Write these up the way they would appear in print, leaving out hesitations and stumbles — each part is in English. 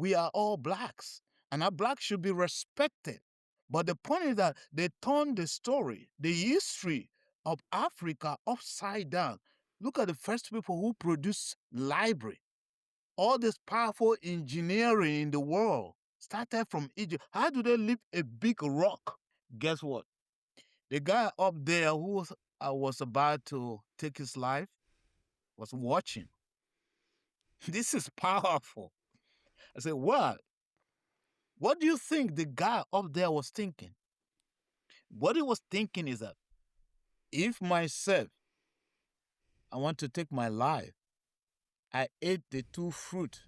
we are all blacks, and our blacks should be respected. But the point is that they turned the story, the history of Africa upside down. Look at the first people who produced library. All this powerful engineering in the world started from Egypt. How do they lift a big rock? Guess what? The guy up there who was about to take his life was watching. This is powerful. I said, what? What do you think the guy up there was thinking? What he was thinking is that if myself, I want to take my life, I ate the two fruit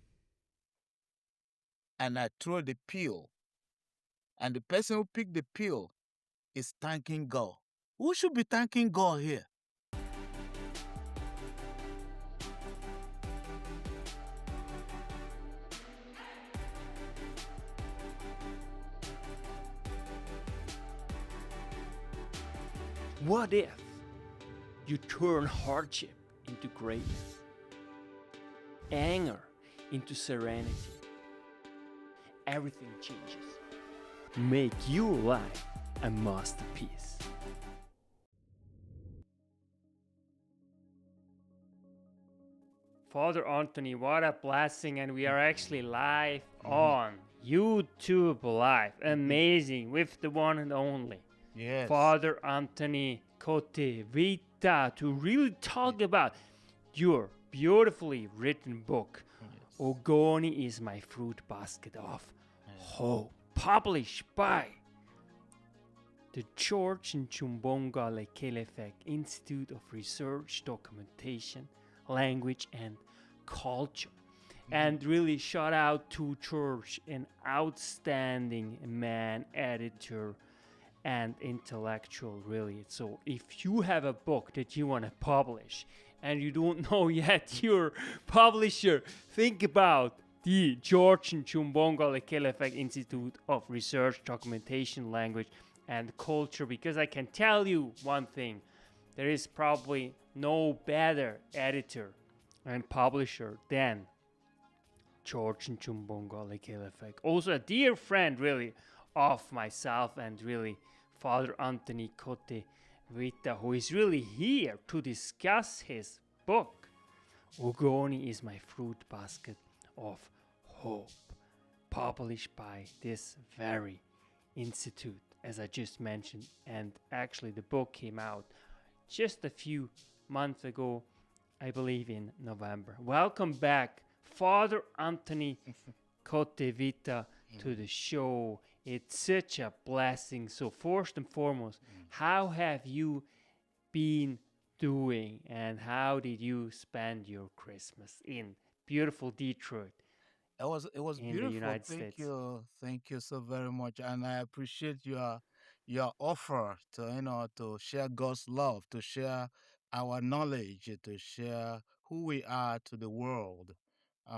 and I throw the peel, and the person who picked the peel is thanking God. Who should be thanking God here? What if you turn hardship into grace, anger into serenity? Everything changes. Make your life a masterpiece. Father Anthony, what a blessing, and we are actually live on YouTube Live. Amazing, with the one and only Yes. Father Anthony Kote-Wiath to really talk about your beautifully written book, Ogoni is my fruit basket of hope, published by the George Nchumbonga Lekelefek Institute of Research, Documentation, Language and Culture. And really shout out to George, an outstanding man, editor, and intellectual, really. So if you have a book that you want to publish and you don't know yet your publisher, think about the George Nchumbonga Lekelefek Institute of Research, Documentation, Language, and Culture, because I can tell you one thing: there is probably no better editor and publisher than George Nchumbonga Lekelefek. Also a dear friend, really, of myself and really Father Anthony Kote-Wiath, who is really here to discuss his book, Ogoni is my fruit basket of hope, published by this very institute, as I just mentioned. And actually the book came out just a few months ago, I believe in November. Welcome back, Father Anthony Kote-Wiath, to the show. It's such a blessing. So first and foremost, how have you been doing, and how did you spend your Christmas in beautiful Detroit? It was In the beautiful. United States. Thank you so very much, and I appreciate your offer to share God's love, to share our knowledge, to share who we are to the world.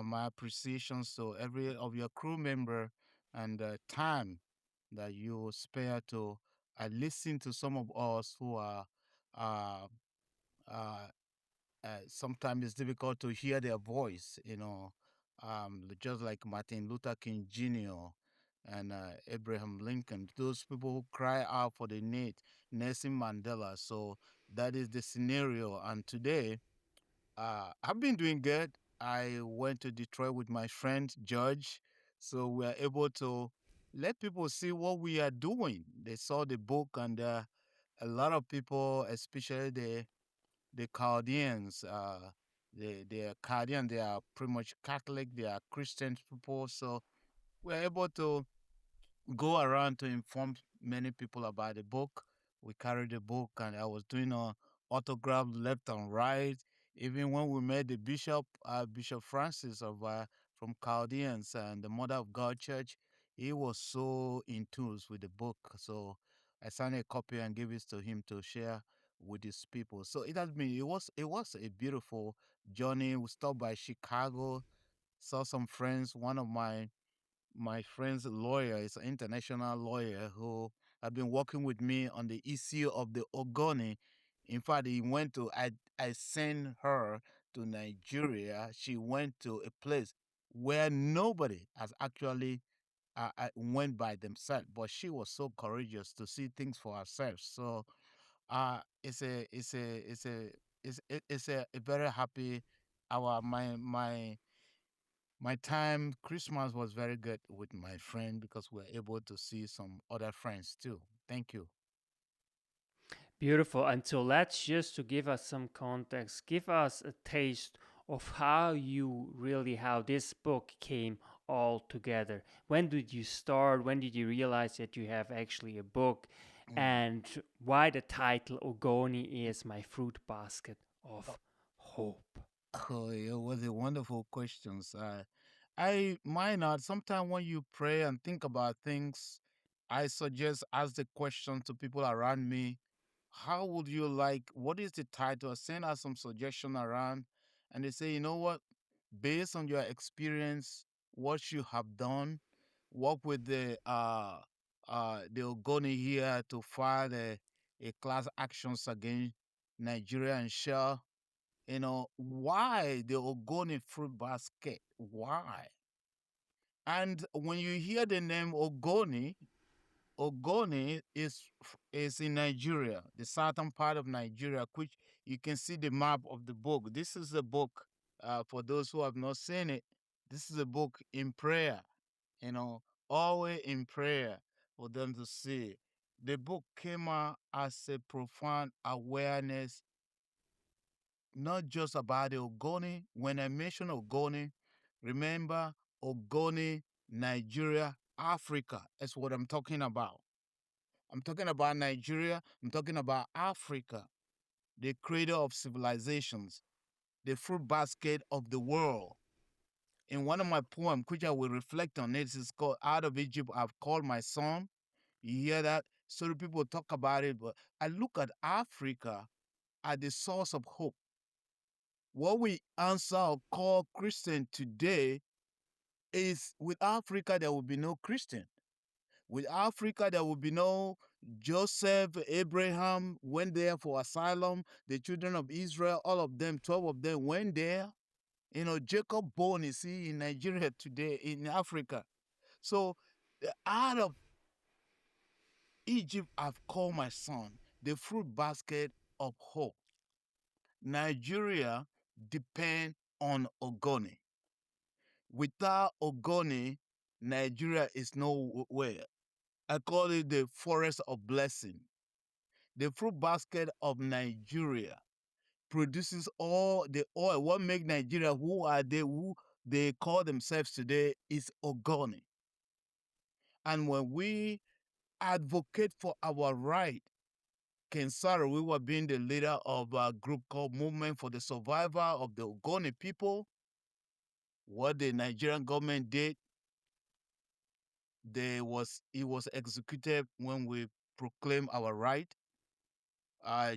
My appreciation so every of your crew member and time that you spare to listen to some of us who are uh, uh, sometimes it's difficult to hear their voice, just like Martin Luther King Jr. and Abraham Lincoln, those people who cry out for the need, Nelson Mandela. So that is the scenario. And today, I've been doing good. I went to Detroit with my friend George, so we are able to let people see what we are doing. They saw the book, and a lot of people, especially the Chaldeans, they are Chaldean, they are pretty much Catholic, they are Christian people. So we're able to go around to inform many people about the book. We carried the book, and I was doing a autograph left and right. Even when we met the bishop, Bishop Francis of from Chaldeans and the Mother of God Church, he was so in tune with the book. So I signed a copy and gave it to him to share with his people. So it was a beautiful journey. We stopped by Chicago, saw some friends. One of my friend's lawyer is an international lawyer who have been working with me on the issue of the Ogoni. In fact, I sent her to Nigeria. She went to a place. where nobody has actually went by themselves, but she was so courageous to see things for herself. So it's a very happy hour. My time Christmas was very good with my friend because we were able to see some other friends too. Thank you. Beautiful. And so let's just to give us some context, give us a taste of how this book came all together. When did you start? When did you realize that you have actually a book? Mm. And why the title Ogoni is my fruit basket of hope? Oh, it was a wonderful questions. I mine out. Sometimes when you pray and think about things, I suggest ask the question to people around me. How would you like? What is the title? Send us some suggestion around, and they say, you know what? Based on your experience, what you have done, work with the Ogoni here to file a class actions against Nigeria and share. Why the Ogoni fruit basket? Why? And when you hear the name Ogoni, Ogoni is in Nigeria, the southern part of Nigeria, which you can see the map of the book. This is a book for those who have not seen it. This is a book in prayer, you know, always in prayer for them to see. The book came out as a profound awareness, not just about the Ogoni. When I mention Ogoni, remember Ogoni, Nigeria, Africa. That's what I'm talking about. I'm talking about Nigeria. I'm talking about Africa, the cradle of civilizations, the fruit basket of the world. In one of my poems, which I will reflect on, it is called Out of Egypt, I've called my son. You hear that? So the people talk about it, but I look at Africa as the source of hope. What we answer or call Christian today is with Africa, there will be no Christian. With Africa, there will be no Joseph, Abraham went there for asylum. The children of Israel, all of them, 12 of them went there. Jacob born, you see, in Nigeria today, in Africa. So out of Egypt, I've called my son the fruit basket of hope. Nigeria depend on Ogoni. Without Ogoni, Nigeria is nowhere. I call it the forest of blessing. The fruit basket of Nigeria produces all the oil. What makes Nigeria who are they, who they call themselves today, is Ogoni. And when we advocate for our right, Kensara, we were being the leader of a group called Movement for the Survival of the Ogoni People. What the Nigerian government did, it was executed when we proclaimed our right.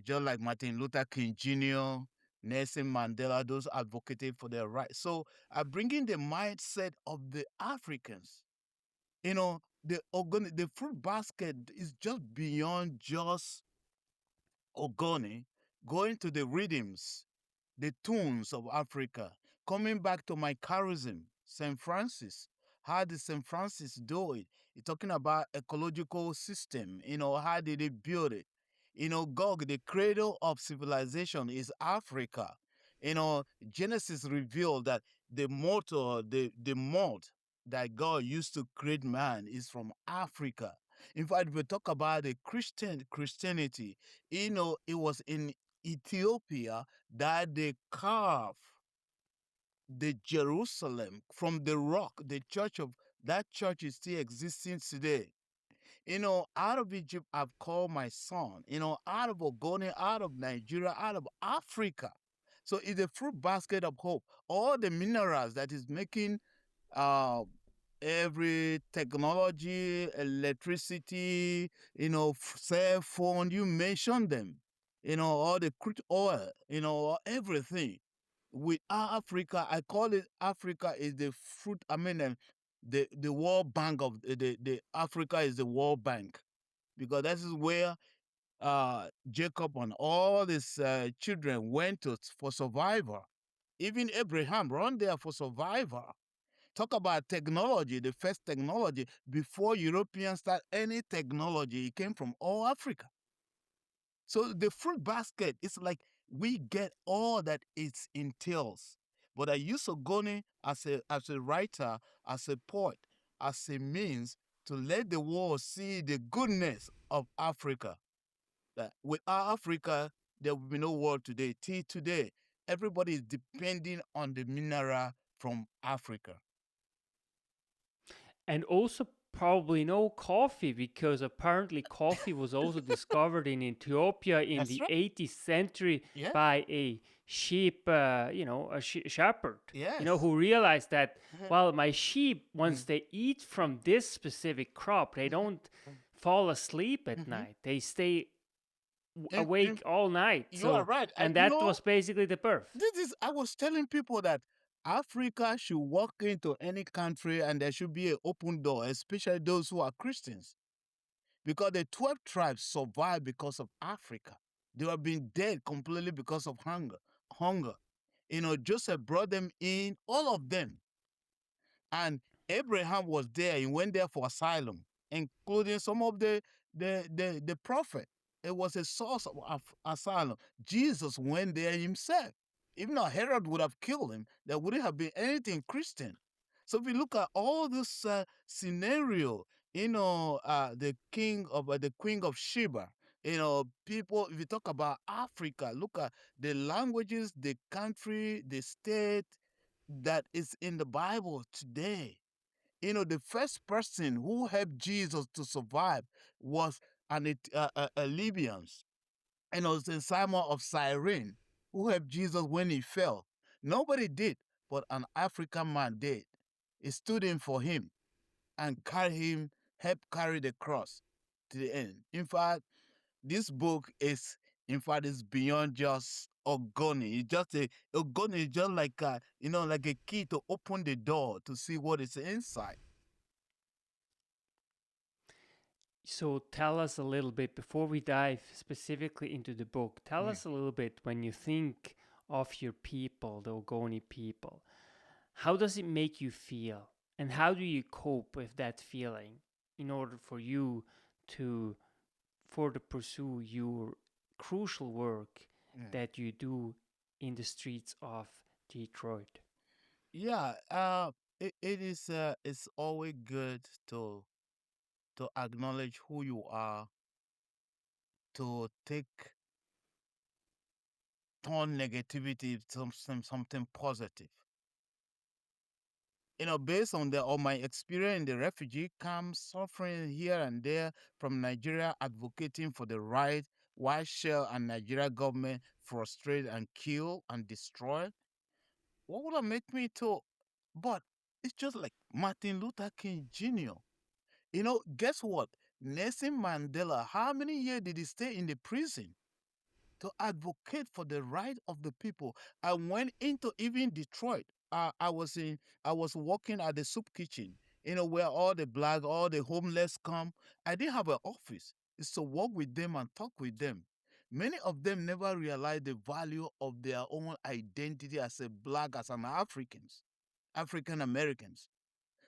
Just like Martin Luther King Jr., Nelson Mandela, those advocated for their rights. So bringing the mindset of the Africans, the fruit basket is just beyond just Ogoni, going to the rhythms, the tunes of Africa. Coming back to my charism, St. Francis. How did St. Francis do it? You're talking about ecological system. How did they build it? Gog, the cradle of civilization is Africa. Genesis revealed that the mortar, the mud that God used to create man is from Africa. In fact, if we talk about the Christianity, it was in Ethiopia that they carved the Jerusalem from the rock. The church of that church is still existing today. Out of Egypt, I've called my son. Out of Ogoni, out of Nigeria, out of Africa. So it's a fruit basket of hope. All the minerals that is making uh, every technology, electricity, cell phone, you mentioned them, all the crude oil, everything. With Africa, I call it Africa is the fruit, the World Bank of the Africa is the World Bank, because this is where Jacob and all his children went to for survival. Even Abraham run there for survival. Talk about technology, the first technology before Europeans start any technology, it came from all Africa. So the fruit basket is like we get all that it entails. But I use Ogoni as a writer, as a poet, as a means to let the world see the goodness of Africa. That without Africa, there will be no world today. Till today, everybody is depending on the mineral from Africa. And also probably no coffee, because apparently coffee was also discovered in Ethiopia in That's the right. 18th century Yeah. by a sheep, a shepherd, Yes. who realized that, well, my sheep, once Mm. they eat from this specific crop, they don't fall asleep at Mhm. night. They stay And awake all night. you are So, right. and that was basically the birth. This is I was telling people that Africa should walk into any country and there should be an open door, especially those who are Christians, because the 12 tribes survived because of Africa. They have been dead completely because of hunger. Hunger. Joseph brought them in, all of them. And Abraham was there. He went there for asylum, including some of the prophet. It was a source of asylum. Jesus went there himself. Even though Herod would have killed him, there wouldn't have been anything Christian. So if you look at all this scenario, the queen of Sheba, people. If you talk about Africa, look at the languages, the country, the state, that is in the Bible today. The first person who helped Jesus to survive was a Libyans. Saint Simon of Cyrene, who helped Jesus when he fell. Nobody did, but an African man did. He stood in for him and carried him, helped carry the cross to the end. In fact, this book is, in fact, is beyond just Ogoni. Ogoni is just like like a key to open the door to see what is inside. So tell us a little bit, before we dive specifically into the book, tell Mm. us a little bit, when you think of your people, the Ogoni people, how does it make you feel? And how do you cope with that feeling in order for you to further pursue your crucial work Yeah. that you do in the streets of Detroit? Yeah, it is it's always good to acknowledge who you are, to take turn negativity to something positive. Based on my experience in the refugee camps, suffering here and there from Nigeria, advocating for the right, while Shell and Nigeria government frustrate and kill and destroy. What would have make me to? But it's just like Martin Luther King Jr. Guess what? Nelson Mandela, how many years did he stay in the prison to advocate for the right of the people? I went into even Detroit. I was working at the soup kitchen, where all the black, all the homeless come. I didn't have an office. It's to work with them and talk with them. Many of them never realized the value of their own identity as a black, as an African Americans.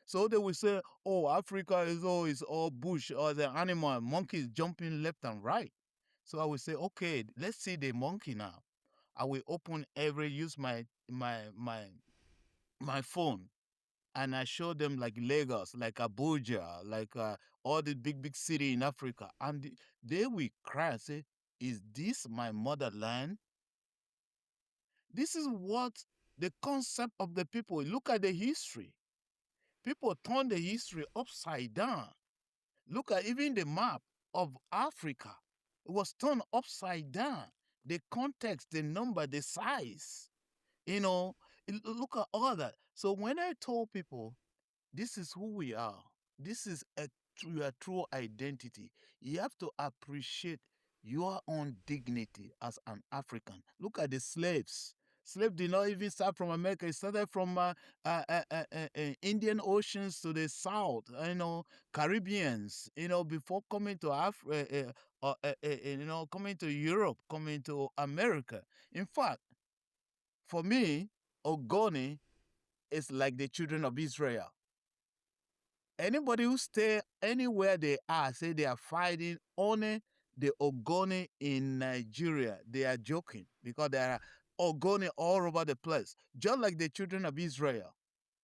So they will say, "Oh, Africa is all bush or the animal, monkeys jumping left and right." So I will say, "Okay, let's see the monkey now." I will use my phone, and I show them like Lagos, like Abuja, like all the big city in Africa, and they will cry and say, "Is this my motherland?" This is what the concept of the people. Look at the history. People turn the history upside down. Look at even the map of Africa. It was turned upside down. The context, the number, the size. You know, look at all that. So when I told people this is who we are. This is your true identity. You have to appreciate your own dignity as an African. Look at the slaves. Slaves did not even start from America. It started from Indian Oceans to the south. Caribbeans. Before coming to coming to Europe, coming to America. In fact, for me, Ogoni is like the children of Israel. Anybody who stay anywhere they are, say they are fighting only the Ogoni in Nigeria, they are joking because there are Ogoni all over the place, just like the children of Israel.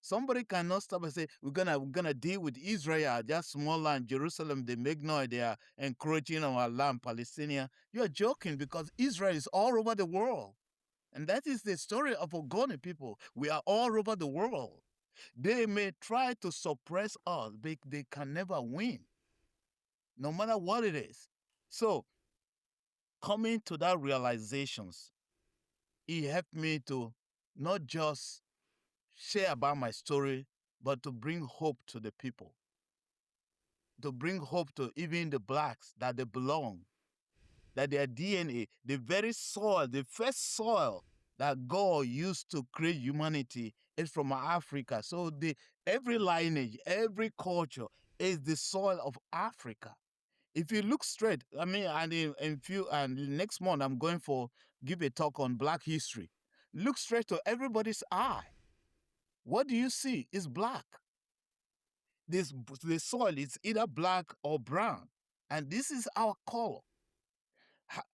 Somebody cannot stop and say we're gonna deal with Israel, just small land, Jerusalem. They make noise. They are encroaching on our land, Palestinian. You are joking because Israel is all over the world, and that is the story of Ogoni people. We are all over the world. They may try to suppress us, but they can never win, no matter what it is. So, coming to that realizations, it helped me to not just share about my story, but to bring hope to the people, to bring hope to even the blacks that they belong, that their DNA, the very soil, the first soil that God used to create humanity is from Africa. So every lineage, every culture is the soil of Africa. If you look straight, I mean, and next month I'm going for give a talk on Black history. Look straight to everybody's eye. What do you see? It's black. The soil is either black or brown, and this is our color.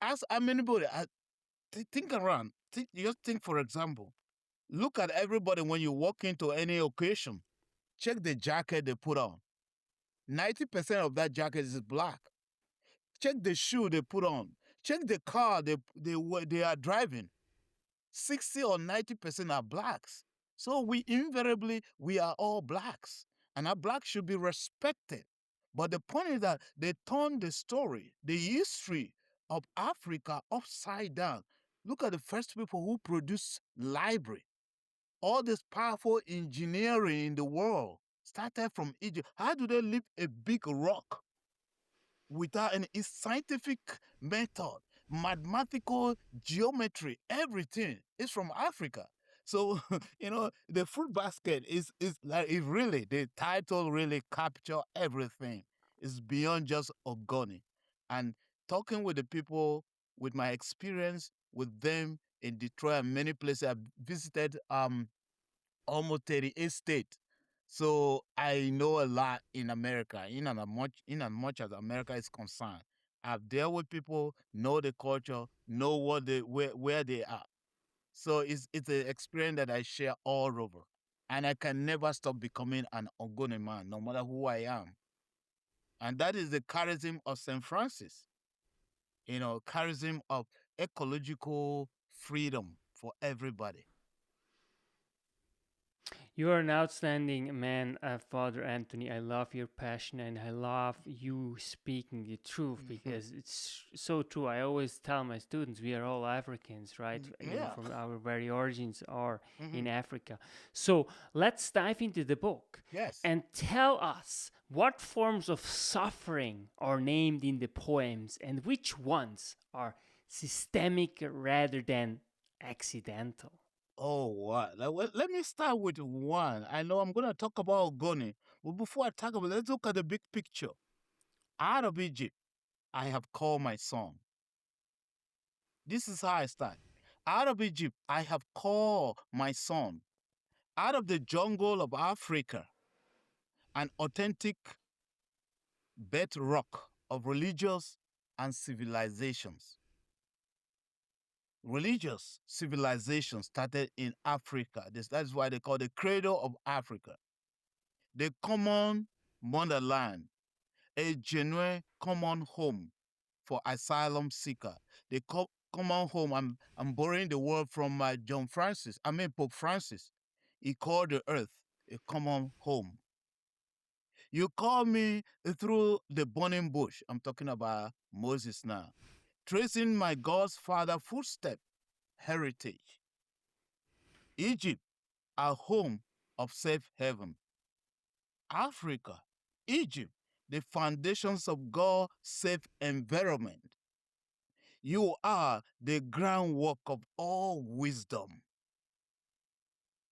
Ask anybody. Think around. Just think, for example, look at everybody when you walk into any occasion. Check the jacket they put on. 90% of that jacket is black. Check the shoe they put on. Check the car they are driving. 60 or 90% are blacks. So we are all blacks. And our blacks should be respected. But the point is that they turn the story, the history of Africa upside down. Look at the first people who produced library. All this powerful engineering in the world started from Egypt. How do they lift a big rock without any scientific method, mathematical geometry, everything is from Africa. So the fruit basket is like it really the title really capture everything. It's beyond just Ogoni. And talking with the people, with my experience with them in Detroit and many places I've visited, almost 38 states. So I know a lot in America, in as much as America is concerned. I've dealt with people, know the culture, know where they are. So it's an experience that I share all over. And I can never stop becoming an Ogoni man, no matter who I am. And that is the charism of St. Francis, charism of ecological freedom for everybody. You are an outstanding man, Father Anthony. I love your passion and I love you speaking the truth because it's so true. I always tell my students we are all Africans, right? Yeah. From our very origins are in Mhm. Africa. So let's dive into the book Yes. and tell us what forms of suffering are named in the poems and which ones are systemic rather than accidental. Oh, what? Let me start with one. I know I'm going to talk about Ogoni, but before I talk about it, let's look at the big picture. Out of Egypt, I have called my son. This is how I start. Out of Egypt, I have called my son. Out of the jungle of Africa, an authentic bedrock of religious and civilizations. Religious civilization started in Africa. That's why they call the cradle of Africa. The common motherland, a genuine common home for asylum seeker. The common home, I'm borrowing the word from Pope Francis. He called the earth a common home. You call me through the burning bush. I'm talking about Moses now. Tracing my God's father footstep, heritage. Egypt, a home of safe haven. Africa, Egypt, the foundations of God's safe environment. You are the groundwork of all wisdom.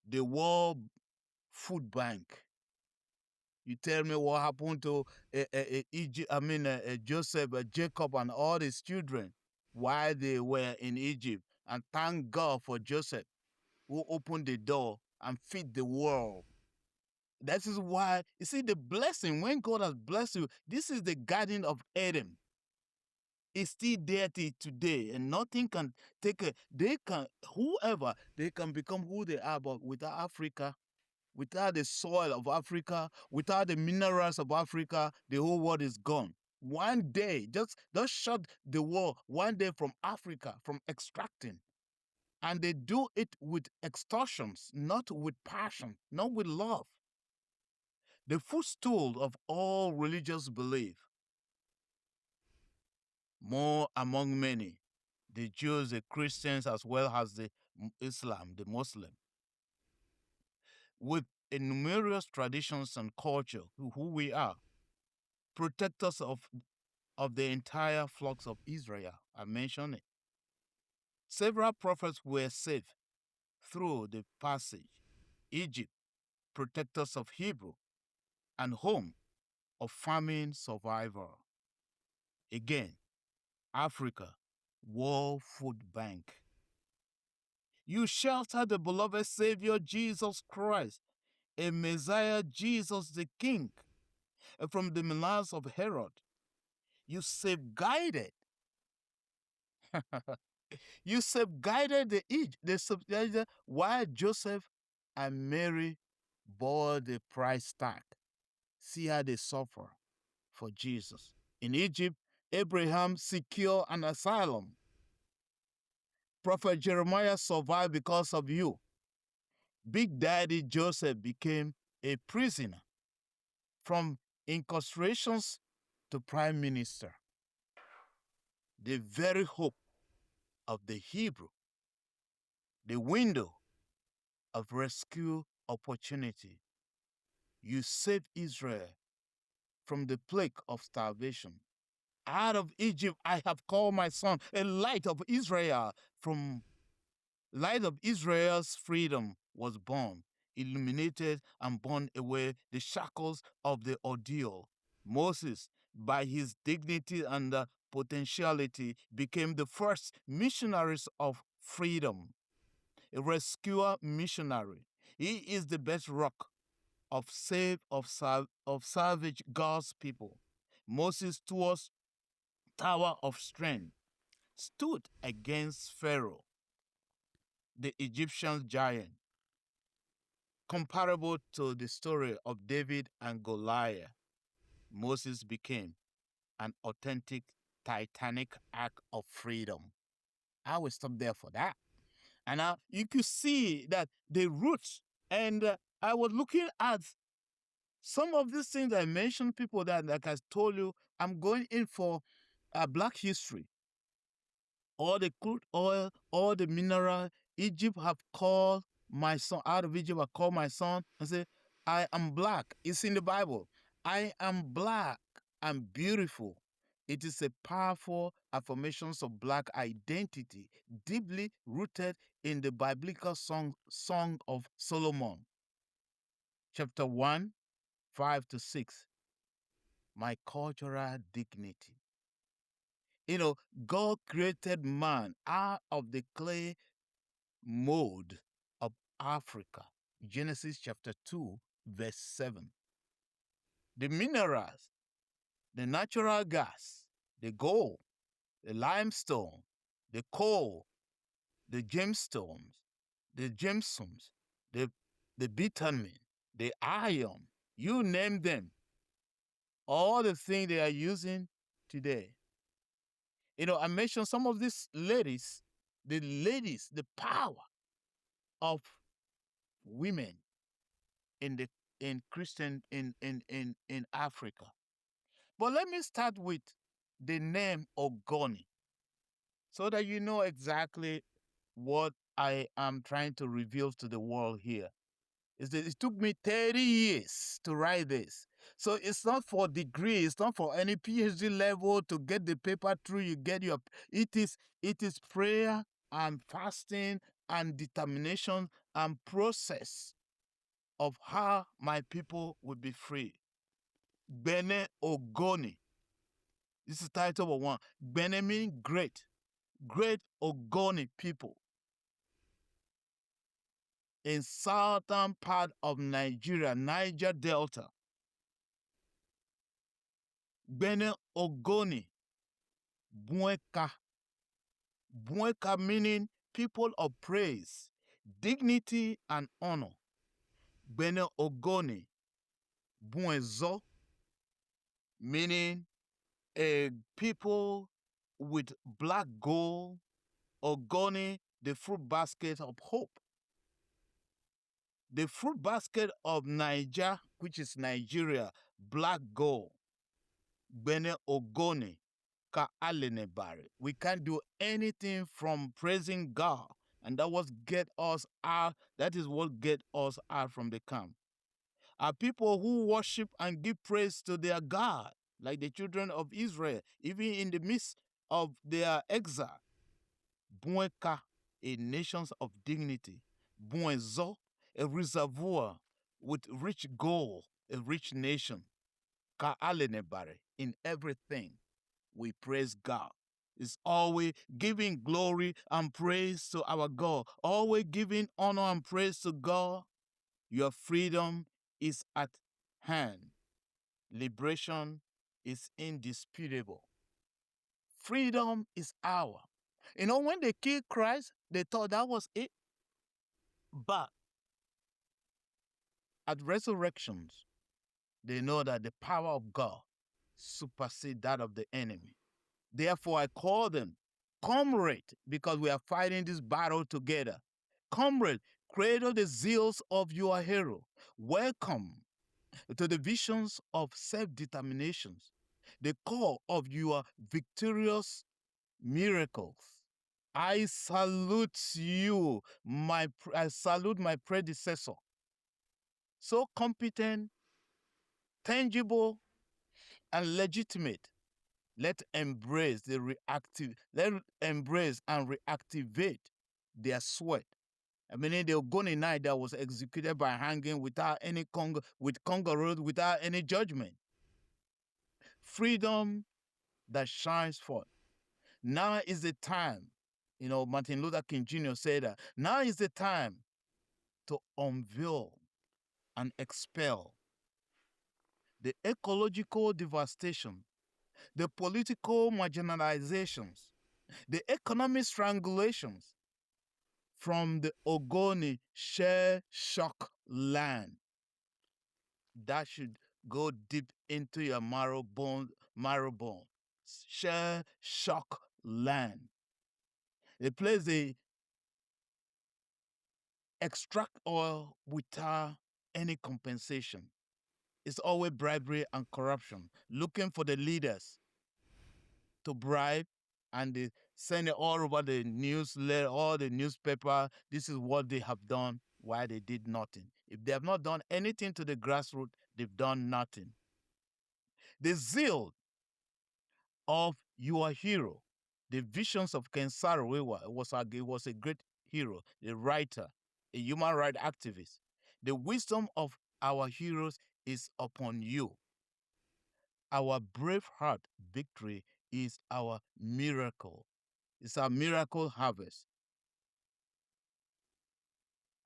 The World Food Bank. You tell me what happened to Egypt, Joseph, Jacob, and all his children while they were in Egypt. And thank God for Joseph, who opened the door and feed the world. That is why, you see, the blessing, when God has blessed you, this is the Garden of Eden. It's still there till today, and nothing can take it. They can, whoever, they can become who they are, but without Africa, without the soil of Africa, without the minerals of Africa, the whole world is gone. One day, just shut the world one day from Africa, from extracting. And they do it with extortions, not with passion, not with love. The footstool of all religious belief, more among many, the Jews, the Christians, as well as the Islam, the Muslim, with numerous traditions and culture, who we are, protectors of the entire flocks of Israel. I mentioned it. Several prophets were saved through the passage. Egypt, protectors of Hebrew, and home of famine survivor. Again, Africa, World Food Bank. You shelter the beloved Savior Jesus Christ, a Messiah Jesus the King, from the menace of Herod. You safeguarded. You safeguarded the Egypt, while Joseph and Mary bore the price tag. See how they suffer for Jesus. In Egypt, Abraham secured an asylum. Prophet Jeremiah survived because of you. Big Daddy Joseph became a prisoner, from incarcerations to prime minister. The very hope of the Hebrew, the window of rescue opportunity. You saved Israel from the plague of starvation. Out of Egypt I have called my son, a light of Israel. From light of Israel's freedom was born, illuminated and burned away the shackles of the ordeal. Moses, by his dignity and potentiality, became the first missionaries of freedom, a rescuer missionary. He is the best rock of savage God's people. Moses' tower of strength stood against Pharaoh, the Egyptian giant, comparable to the story of David and Goliath. Moses became an authentic titanic act of freedom. I will stop there for that. And now you could see that the roots, and I was looking at some of these things I mentioned, people that, like I told you, I'm going in for black history. All the crude oil, all the mineral, Egypt have called my son, out of Egypt I called my son and say, I am black. It's in the Bible. I am black and beautiful. It is a powerful affirmation of black identity, deeply rooted in the biblical Song of Solomon, chapter 1, 5 to 6. My cultural dignity. You know, God created man out of the clay mold of Africa. Genesis chapter 2, verse 7. The minerals, the natural gas, the gold, the limestone, the coal, the gemstones, the bitumen, the iron, you name them, all the things they are using today. You know, I mentioned some of these ladies, the power of women in the in Christian in Africa. But let me start with the name Ogoni, so that you know exactly what I am trying to reveal to the world here. Is that it took me 30 years to write this. So it's not for degree, it's not for any PhD level to get the paper through. You get your it is prayer and fasting and determination and process of how my people will be free. Bene Ogoni. This is title number one. Bene meaning great. Great Ogoni people. in southern part of Nigeria, Niger Delta. Bene Ogoni, Bueka. Bueka meaning people of praise, dignity, and honor. Bene Ogoni, Buenzo, meaning a people with black gold. Ogoni, the fruit basket of hope. The fruit basket of Niger, which is Nigeria, black gold. Bene Ogoni, ka alenebare. We can't do anything from praising God, and that was get us out. That is what get us out from the camp. Are people who worship and give praise to their God, like the children of Israel, even in the midst of their exile. Buenka, a nation of dignity. Buenzo, a reservoir with rich gold, a rich nation. Ka alenebare, in everything we praise God. It's always giving glory and praise to our God, always giving honor and praise to God. Your freedom is at hand. Liberation is indisputable. Freedom is ours. You know, when they killed Christ, they thought that was it. But at resurrections, they know that the power of God supersedes that of the enemy. Therefore, I call them comrade, because we are fighting this battle together. Comrade, cradle the zeals of your hero. Welcome to the visions of self-determinations, the core of your victorious miracles. I salute you, I salute my predecessor. So competent, tangible, and legitimate. Let embrace and reactivate their sweat. I mean, the Ogoni night that was executed by hanging without any with Congo without any judgment. Freedom that shines forth. Now is the time. You know, Martin Luther King Jr. said that. Now is the time to unveil and expel the ecological devastation, the political marginalizations, the economic strangulations from the Ogoni share shock land. That should go deep into your marrow bone. Share shock land. The place they extract oil without any compensation. It's always bribery and corruption, looking for the leaders to bribe, and they send it all over the newsletter, all the newspaper. This is what they have done, why they did nothing. If they have not done anything to the grassroots, they've done nothing. The zeal of your hero, the visions of Ken Saro-Wiwa was a great hero, a writer, a human rights activist. The wisdom of our heroes is upon you. Our brave heart victory is our miracle. It's our miracle harvest.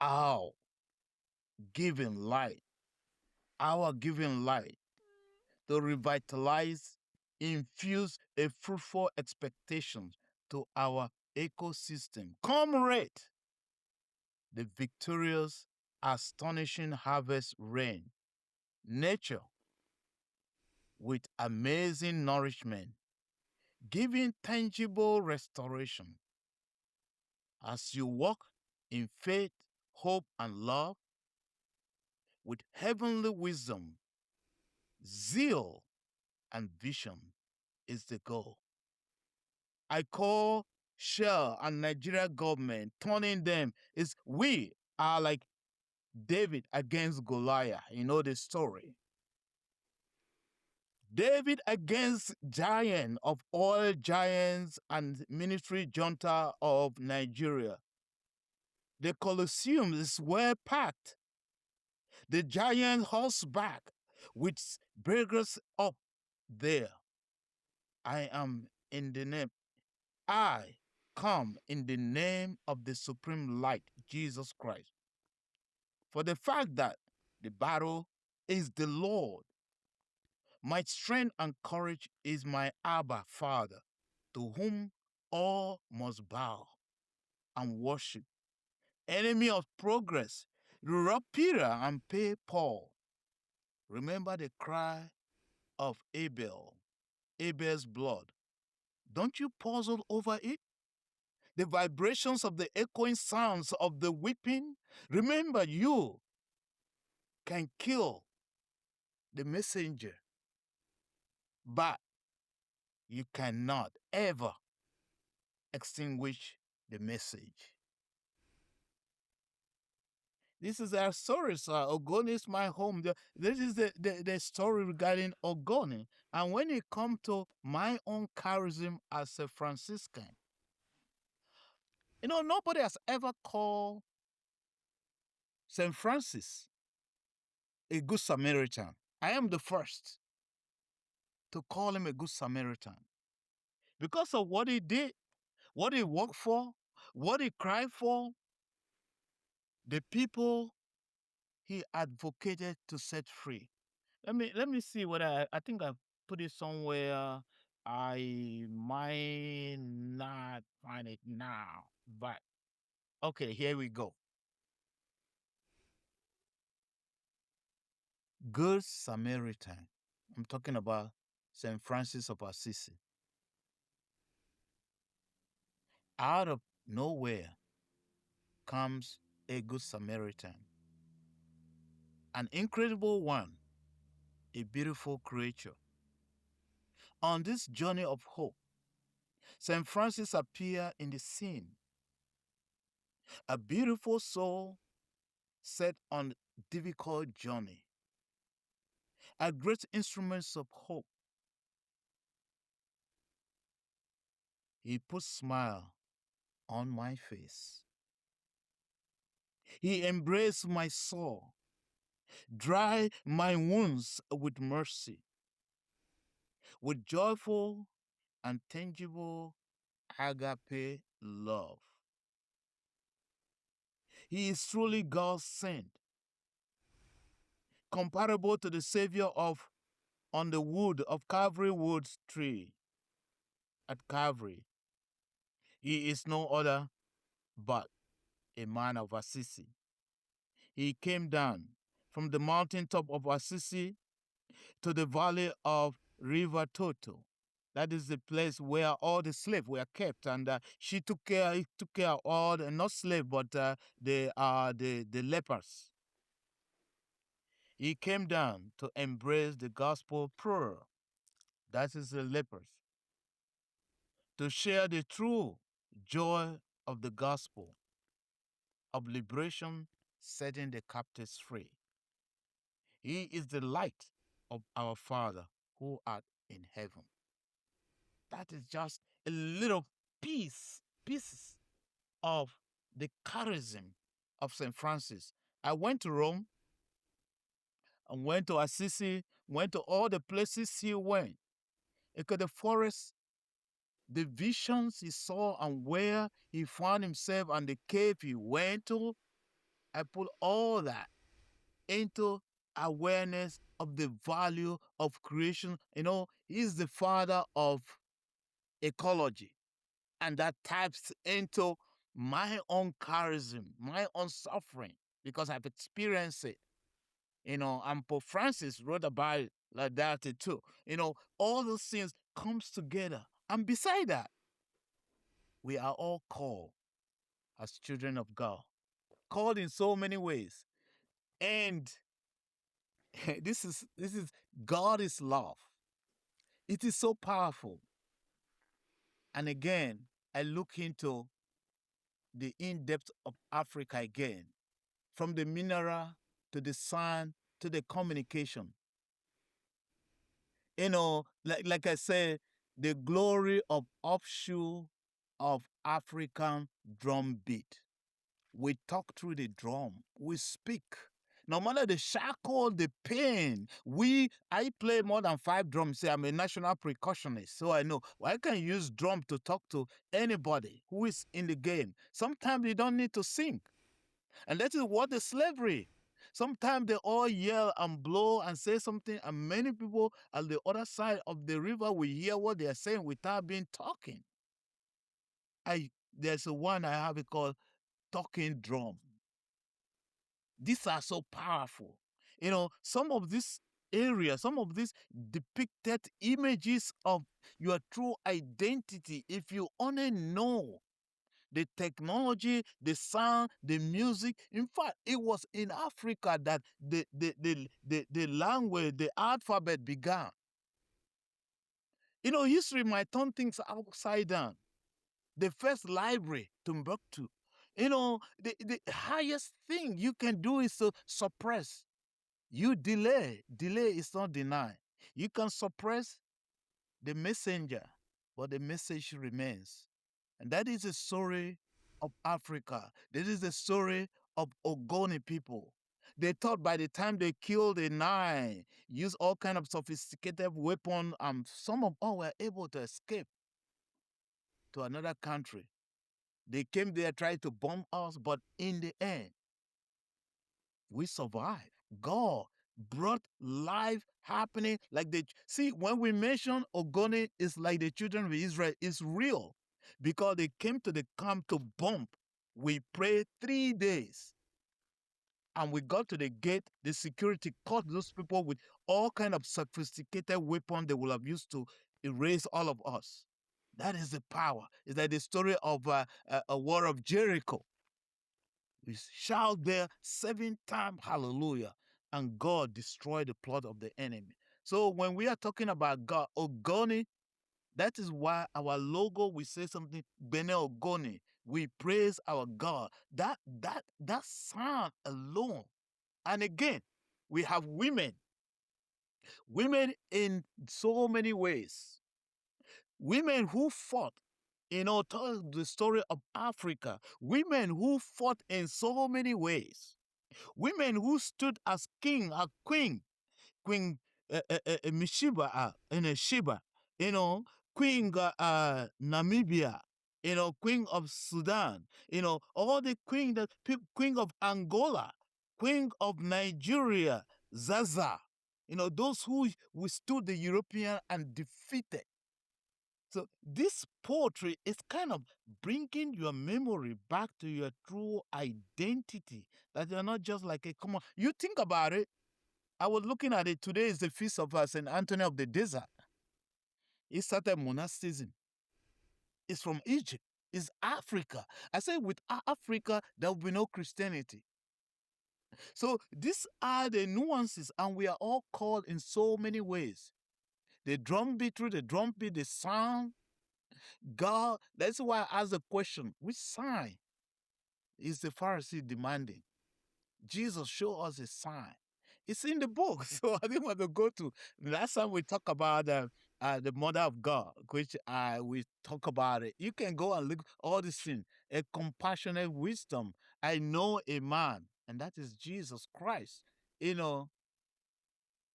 Our giving light, our giving light to revitalize, infuse a fruitful expectation to our ecosystem. Comrade, the victorious, astonishing harvest rain, nature with amazing nourishment, giving tangible restoration. As you walk in faith, hope, and love, with heavenly wisdom, zeal, and vision is the goal. I call Shell and Nigeria government, turning them is we are like David against Goliath. You know the story. David against giant of all giants and military junta of Nigeria. The Colosseum is well packed. The giant horseback with burgers up there. I am in the name. I come in the name of the supreme light, Jesus Christ. For the fact that the battle is the Lord. My strength and courage is my Abba Father, to whom all must bow and worship. Enemy of progress, rob Peter and pay Paul. Remember the cry of Abel's blood. Don't you puzzle over it? The vibrations of the echoing sounds of the weeping. Remember, you can kill the messenger, but you cannot ever extinguish the message. This is our story, sir. Ogoni is my home. This is the story regarding Ogoni. And when it comes to my own charism as a Franciscan, nobody has ever called St. Francis a good Samaritan. I am the first to call him a good Samaritan because of what he did, what he worked for, what he cried for, the people he advocated to set free. Let me see what I think I put it somewhere. I might not find it now, but okay, here we go. Good Samaritan. I'm talking about St. Francis of Assisi. Out of nowhere comes a good Samaritan, an incredible one, a beautiful creature. On this journey of hope, St. Francis appeared in the scene, a beautiful soul set on a difficult journey, a great instrument of hope. He put smile on my face. He embraced my soul, dry my wounds with mercy, with joyful and tangible agape love. He is truly God's sent, comparable to the Savior of on the wood of Calvary wood tree at Calvary. He is no other but a man of Assisi. He came down from the mountaintop of Assisi to the valley of River Toto. That is the place where all the slaves were kept, and he took care of all the not slaves but the lepers. He came down to embrace the gospel poor, that is the lepers, to share the true joy of the gospel of liberation, setting the captives free. He is the light of our Father who art in heaven. That is just a little pieces of the charism of St. Francis. I went to Rome and went to Assisi, went to all the places he went. Into the forest, the visions he saw and where he found himself and the cave he went to, I put all that into awareness of the value of creation. He's the father of ecology. And that taps into my own charism, my own suffering, because I've experienced it. And Pope Francis wrote about it like that too. All those things comes together. And beside that, we are all called as children of God, called in so many ways. And this is God is love. It is so powerful. And again, I look into the in-depth of Africa again, from the mineral to the sand to the communication. Like I said, the glory of offshoot of African drum beat. We talk through the drum. We speak. No matter the shackle, the pain, I play more than 5 drums. I'm a national percussionist, so I know I can use drum to talk to anybody who is in the game. Sometimes you don't need to sing. And that is what the slavery Sometimes they all yell and blow and say something, and many people at the other side of the river will hear what they are saying without being talking. There's a one I have it called talking drum. These are so powerful. Some of these areas, some of these depicted images of your true identity, if you only know the technology, the sound, the music. In fact, it was in Africa that the language, the alphabet began. History might turn things upside down. The first library, Timbuktu. The highest thing you can do is to suppress. You delay. Delay is not deny. You can suppress the messenger, but the message remains. And that is the story of Africa. This is the story of Ogoni people. They thought by the time they killed a nine, used all kind of sophisticated weapon, and some of all were able to escape to another country. They came there, tried to bomb us, but in the end, we survived. God brought life happening. When we mention Ogoni, it's like the children of Israel. It's real because they came to the camp to bomb. We prayed 3 days. And we got to the gate. The security caught those people with all kind of sophisticated weapons they will have used to erase all of us. That is the power. It's like the story of a war of Jericho. We shout there 7 times, hallelujah, and God destroyed the plot of the enemy. So when we are talking about God, Ogoni, that is why our logo, we say something, Bene Ogoni. We praise our God. That sound alone. And again, we have women in so many ways. Women who fought, tell the story of Africa. Women who fought in so many ways. Women who stood as king, as Queen Mishiba in Sheba, Queen Namibia, Queen of Sudan, all the Queen of Angola, Queen of Nigeria, Zaza, those who withstood the European and defeated. So this poetry is kind of bringing your memory back to your true identity, that you're not just like a common. You think about it. I was looking at it. Today is the feast of St. Anthony of the Desert. He started monasticism. It's from Egypt. It's Africa. I say with Africa, there will be no Christianity. So these are the nuances, and we are all called in so many ways. The drum beat, through the drum beat, the sound, God. That's why I asked the question, which sign is the Pharisee demanding? Jesus showed us a sign. It's in the book, so I didn't want to go to. Last time we talked about the Mother of God, which we talk about it. You can go and look all these things. A compassionate wisdom. I know a man, and that is Jesus Christ.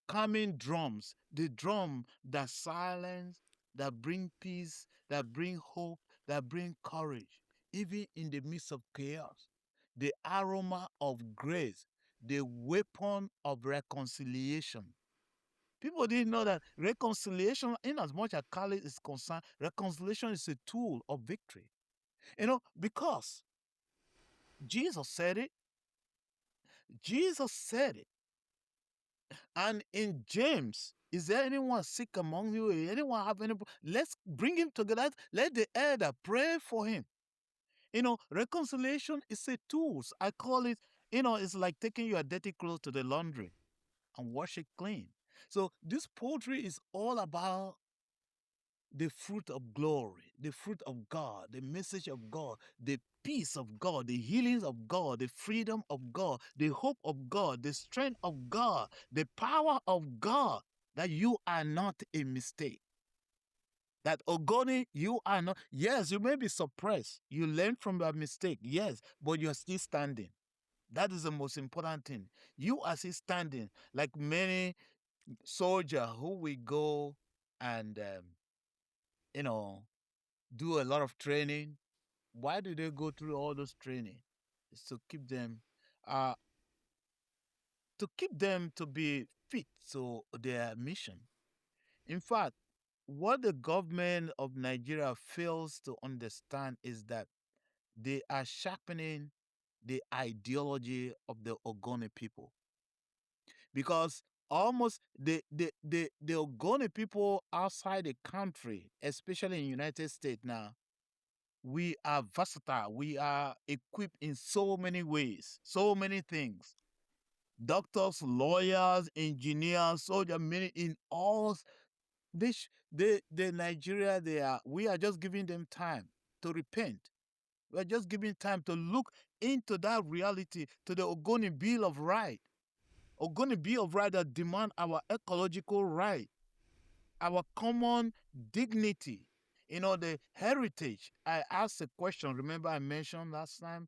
Calming drums, the drum that silence, that bring peace, that bring hope, that bring courage, even in the midst of chaos. The aroma of grace, the weapon of reconciliation. People didn't know that reconciliation, in as much as Khalid is concerned, reconciliation is a tool of victory. Because Jesus said it. Jesus said it. And in James, is there anyone sick among you? Anyone have any? Let's bring him together. Let the elder pray for him. Reconciliation is a tool. I call it, it's like taking your dirty clothes to the laundry and wash it clean. So this poetry is all about the fruit of glory, the fruit of God, the message of God, the peace of God, the healings of God, the freedom of God, the hope of God, the strength of God, the power of God, that you are not a mistake. That Ogoni, you are not. Yes, you may be suppressed. You learn from that mistake, yes, but you're still standing. That is the most important thing. You are still standing, like many soldiers who will go and you know do a lot of training. Why do they go through all those training? It's to keep them. Uh, to keep them to be fit to their mission. In fact, what the government of Nigeria fails to understand is that they are sharpening the ideology of the Ogoni people, because almost the Ogoni people outside the country, especially in the United States now, we are versatile. We are equipped in so many ways, so many things. Doctors, lawyers, engineers, soldiers, many in all this the Nigeria they are, we are just giving them time to repent. We are just giving time to look into that reality, to the Ogoni Bill of Right. Ogoni Bill of Right that demand our ecological right, our common dignity, the heritage. I asked a question, remember I mentioned last time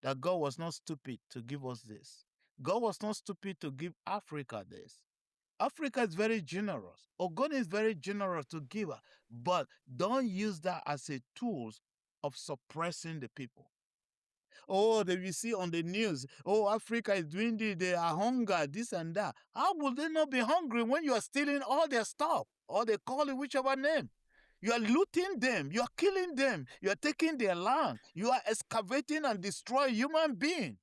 that God was not stupid to give us this. God was not stupid to give Africa this. Africa is very generous. Ogoni is very generous to give, but don't use that as a tool of suppressing the people. Oh, that you see on the news, oh, Africa is doing this, they are hunger, this and that. How will they not be hungry when you are stealing all their stuff, or they call it whichever name? You are looting them, you are killing them, you are taking their land, you are excavating and destroying human beings.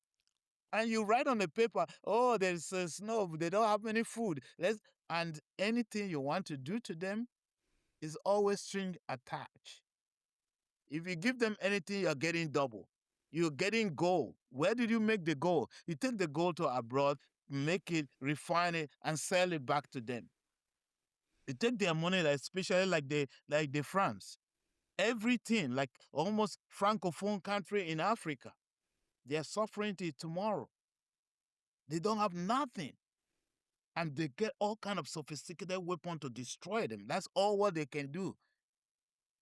And you write on the paper, oh, there's snow, they don't have any food. And anything you want to do to them is always string attached. If you give them anything, you're getting double. You're getting gold. Where did you make the gold? You take the gold to abroad, make it, refine it, and sell it back to them. You take their money, especially like the France. Everything, like almost francophone country in Africa, they are suffering till tomorrow. They don't have nothing. And they get all kind of sophisticated weapon to destroy them. That's all what they can do.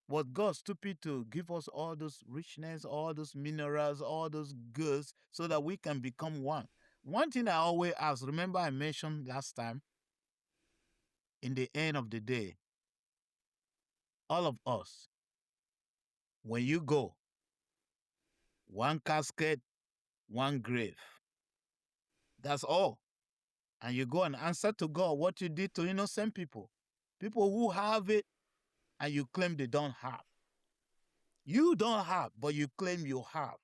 Was God stupid to give us all those richness, all those minerals, all those goods, so that we can become one? One thing I always ask, remember I mentioned last time, in the end of the day, all of us, when you go, one casket, one grave. That's all. And you go and answer to God what you did to innocent people. People who have it and you claim they don't have. You don't have, but you claim you have.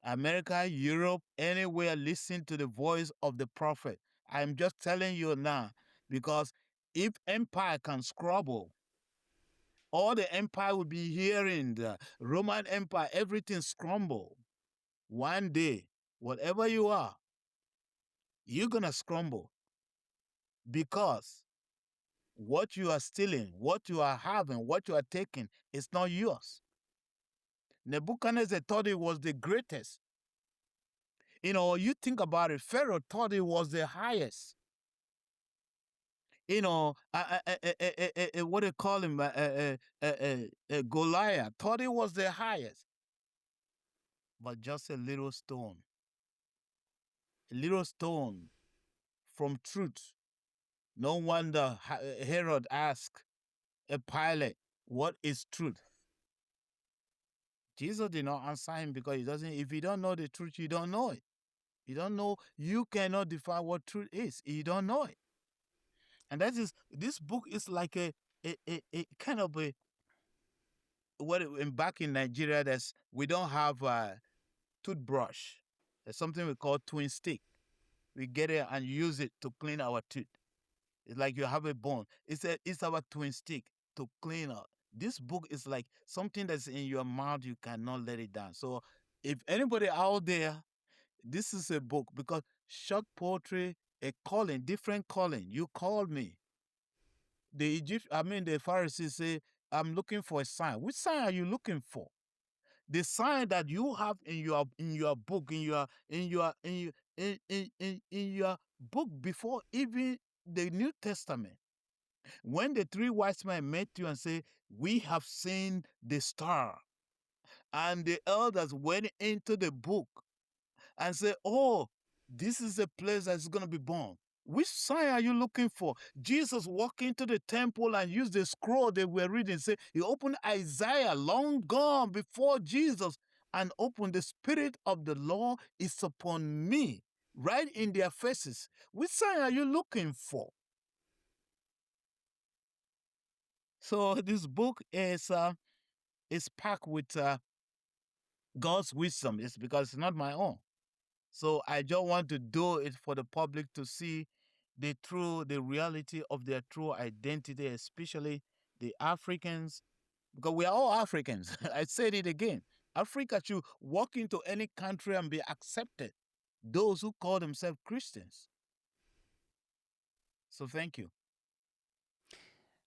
America, Europe, anywhere, listen to the voice of the prophet. I'm just telling you now, because if empire can scrabble, all the empire will be hearing the Roman Empire, everything scramble. One day, whatever you are, you're gonna scramble, because what you are stealing, what you are having, what you are taking is not yours. Nebuchadnezzar thought he was the greatest. You think about it, Pharaoh thought he was the highest. What do you call him? Goliath thought he was the highest, but just a little stone from truth. No wonder Herod asked a Pilate, "What is truth?" Jesus did not answer him, because he doesn't. If you don't know the truth, you don't know it. You don't know. You cannot define what truth is. You don't know it. And that is, this book is like a kind of a, back in Nigeria, we don't have a toothbrush. There's something we call twin stick. We get it and use it to clean our teeth. It's like you have a bone. It's our twin stick to clean up. This book is like something that's in your mouth. You cannot let it down. So if anybody out there, this is a book, because short poetry, a calling, different calling. You called me. The Pharisees say, I'm looking for a sign. Which sign are you looking for? The sign that you have in your book, in your book before even the New Testament. When the three wise men met you and say, we have seen the star, and the elders went into the book and say, oh, this is a place that's going to be born. Which sign are you looking for? Jesus walked into the temple and used the scroll they were reading. Say, he opened Isaiah, long gone before Jesus, and opened, the Spirit of the Lord is upon me. right in their faces. Which sign are you looking for? So this book is packed with God's wisdom. It's because it's not my own. So I just want to do it for the public to see the reality of their true identity, especially the Africans, because we are all Africans. I said it again. Africa should walk into any country and be accepted. Those who call themselves Christians. So thank you.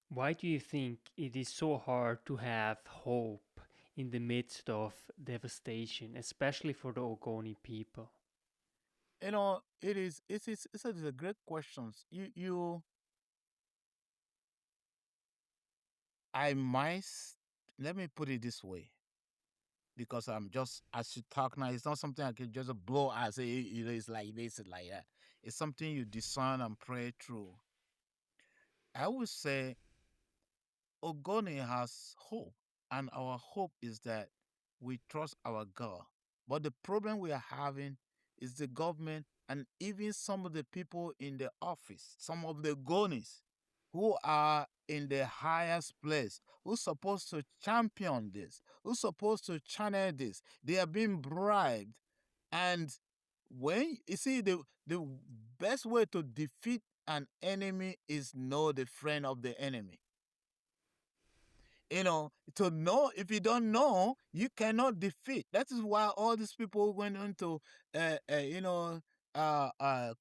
Why do you think it is so hard to have hope in the midst of devastation, especially for the Ogoni people? It's a great question. I might let me put it this way, because I'm just as you talk now, it's not something I can just blow and say it's like this, it's like that. It's something you discern and pray through. I would say Ogoni has hope, and our hope is that we trust our God. But the problem we are having is the government and even some of the people in the office, some of the Gonis who are in the highest place, who's supposed to champion this, who's supposed to channel this. They are being bribed. And when you see the best way to defeat an enemy is know the friend of the enemy. To know, if you don't know, you cannot defeat. That is why all these people went into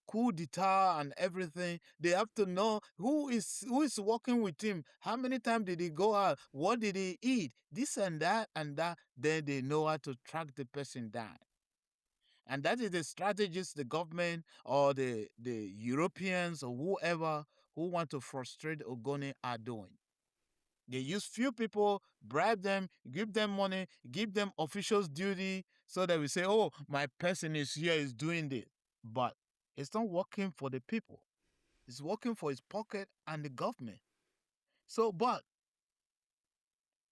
coup d'etat and everything. They have to know who is working with him, how many times did he go out, what did he eat, this and that. Then they know how to track the person down. And that is the strategies the government or the Europeans or whoever who want to frustrate Ogoni are doing. They use few people, bribe them, give them money, give them officials duty, so that we say, oh, my person is here, is doing this. But it's not working for the people. It's working for his pocket and the government. So, but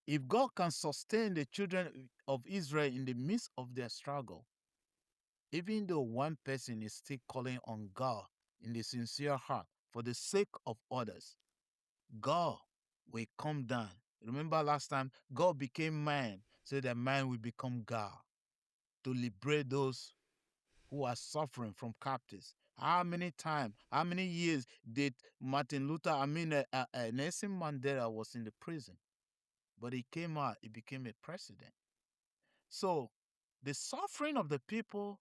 if God can sustain the children of Israel in the midst of their struggle, even though one person is still calling on God in the sincere heart for the sake of others, God will come down. Remember last time, God became man so that man will become God to liberate those who are suffering from captives. How many times, how many years did Nelson Mandela was in the prison, but he came out, he became a president. So the suffering of the people,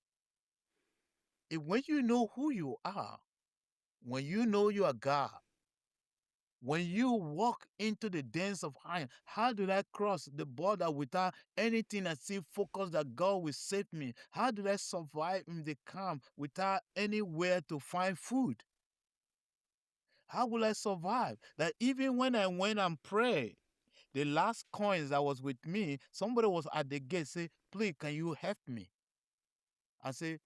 when you know who you are, when you know you are God, when you walk into the dens of iron, how did I cross the border without anything and still focus that God will save me? How did I survive in the camp without anywhere to find food? How will I survive? That even when I went and prayed, the last coins that was with me, somebody was at the gate say, please, can you help me? I say,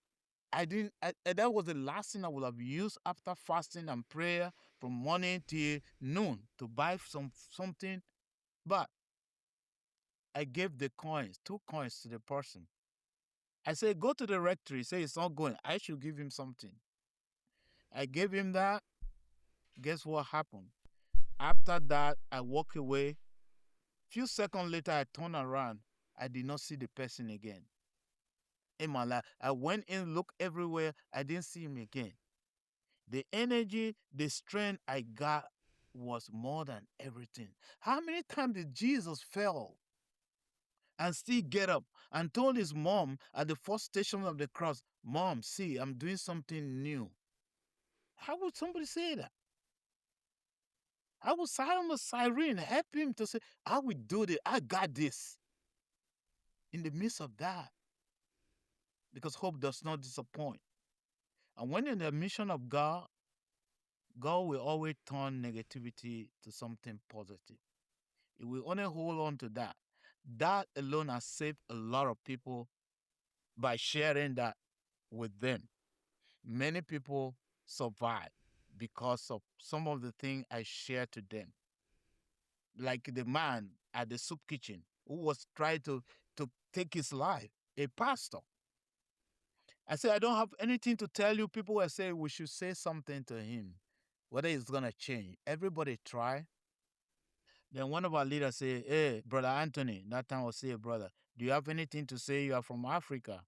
I didn't. That was the last thing I would have used after fasting and prayer from morning till noon to buy something. But I gave the coins, 2 coins to the person. I said, go to the rectory. Say it's not going. I should give him something. I gave him that. Guess what happened? After that, I walk away. Few seconds later, I turn around. I did not see the person again. In my life, I went in, looked everywhere. I didn't see him again. The energy, the strength I got was more than everything. How many times did Jesus fail and still get up and told his mom at the first station of the cross, Mom, see, I'm doing something new? How would somebody say that? How would Simon Cyrene help him to say, I will do this, I got this in the midst of that? Because hope does not disappoint. And when in the mission of God, God will always turn negativity to something positive. If we only hold on to that, that alone has saved a lot of people by sharing that with them. Many people survive because of some of the things I share to them. Like the man at the soup kitchen who was trying to take his life, a pastor. I said, I don't have anything to tell you. People were saying we should say something to him, whether it's going to change. Everybody try. Then one of our leaders say, hey, Brother Anthony, that time I will say, brother, do you have anything to say? You are from Africa.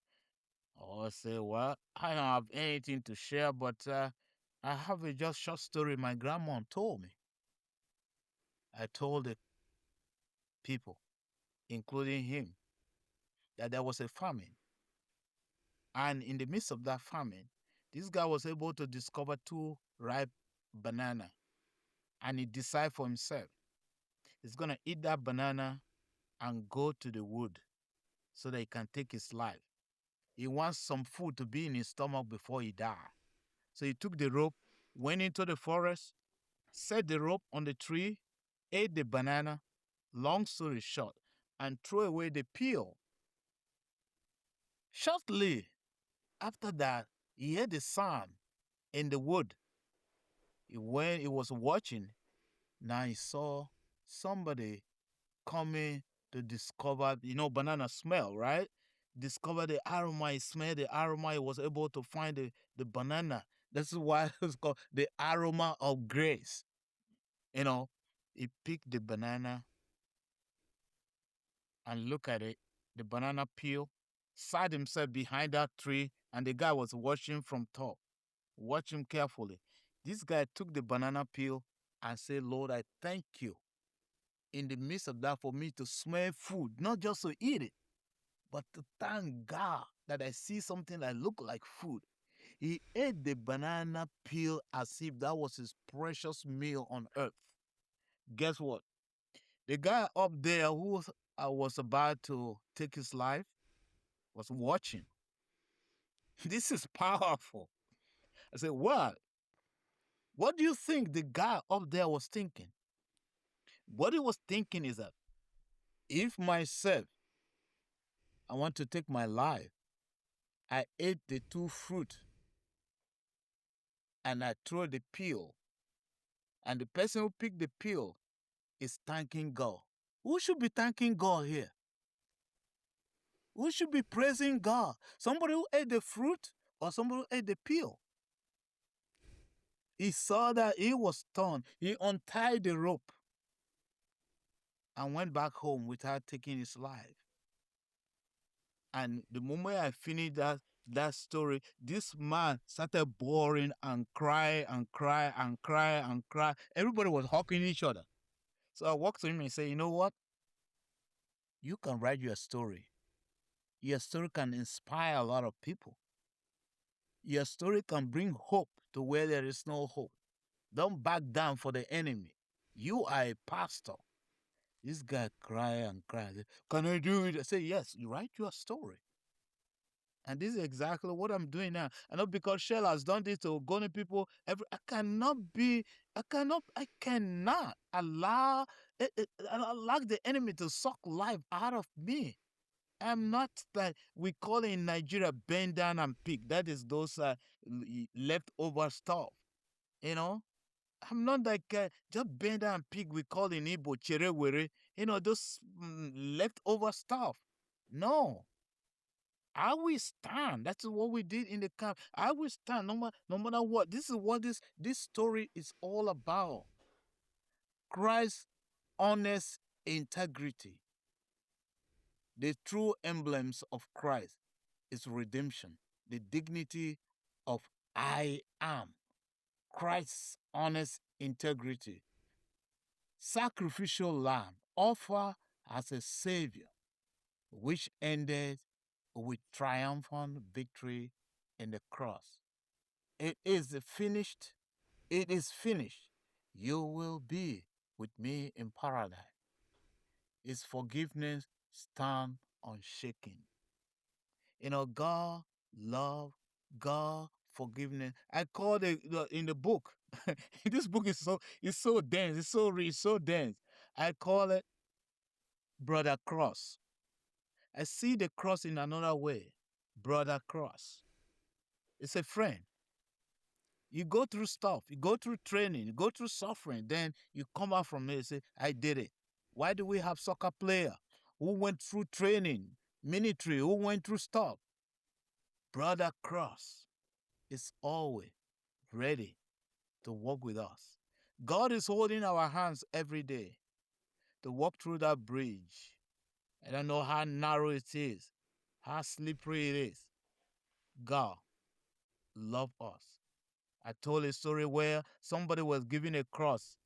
I say, well, I don't have anything to share, but I have a just short story my grandma told me. I told the people, including him, that there was a famine. And in the midst of that famine, this guy was able to discover two ripe banana. And he decided for himself, he's going to eat that banana and go to the wood so that he can take his life. He wants some food to be in his stomach before he dies. So he took the rope, went into the forest, set the rope on the tree, ate the banana, long story short, and threw away the peel. Shortly after that, he heard a sound in the wood. When he was watching, now he saw somebody coming to discover, banana smell, right? Discover the aroma, he smelled the aroma, he was able to find the banana. This is why it's called the aroma of grace. He picked the banana and looked at it, the banana peel, sat himself behind that tree, and the guy was watching from top. Watch him carefully. This guy took the banana peel and said, Lord, I thank you in the midst of that for me to smell food, not just to eat it, but to thank God that I see something that look like food. He ate the banana peel as if that was his precious meal on earth. Guess what? The guy up there who was about to take his life was watching. This is powerful. I said, what? What do you think the guy up there was thinking? What he was thinking is that if myself, I want to take my life, I ate the two fruit and I throw the peel, and the person who picked the peel is thanking God. Who should be thanking God here? Who should be praising God? Somebody who ate the fruit or somebody who ate the peel? He saw that he was torn. He untied the rope and went back home without taking his life. And the moment I finished that story, this man started bawling and cry and cry and cry and cry. Everybody was hugging each other. So I walked to him and said, you know what? You can write your story. Your story can inspire a lot of people. Your story can bring hope to where there is no hope. Don't back down for the enemy. You are a pastor. This guy cried and cried. Can I do it? I say, yes, you write your story. And this is exactly what I'm doing now. I know because Shell has done this to Ogoni people. I cannot allow the enemy to suck life out of me. I'm not like we call it in Nigeria, bend down and pick. That is those leftover stuff. You know, I'm not like just bend down and pick. We call in Igbo cherewere. Those leftover stuff. No, I will stand. That's what we did in the camp. I will stand no matter what. This is what this story is all about. Christ's honest integrity. The true emblems of Christ is redemption, the dignity of I am. Christ's honest integrity. Sacrificial lamb offer as a savior, which ended with triumphant victory in the cross. It is finished. It is finished. You will be with me in paradise. His forgiveness stand unshaken. God, love, God, forgiveness. I call it in the book. This book is so dense. It's so rich, so dense. I call it Brother Cross. I see the cross in another way. Brother Cross. It's a friend. You go through stuff, you go through training, you go through suffering, then you come out from it and say, I did it. Why do we have soccer player who went through training, military, who went through stuff? Brother Cross is always ready to walk with us. God is holding our hands every day to walk through that bridge. I don't know how narrow it is, how slippery it is. God love us. I told a story where somebody was giving a cross,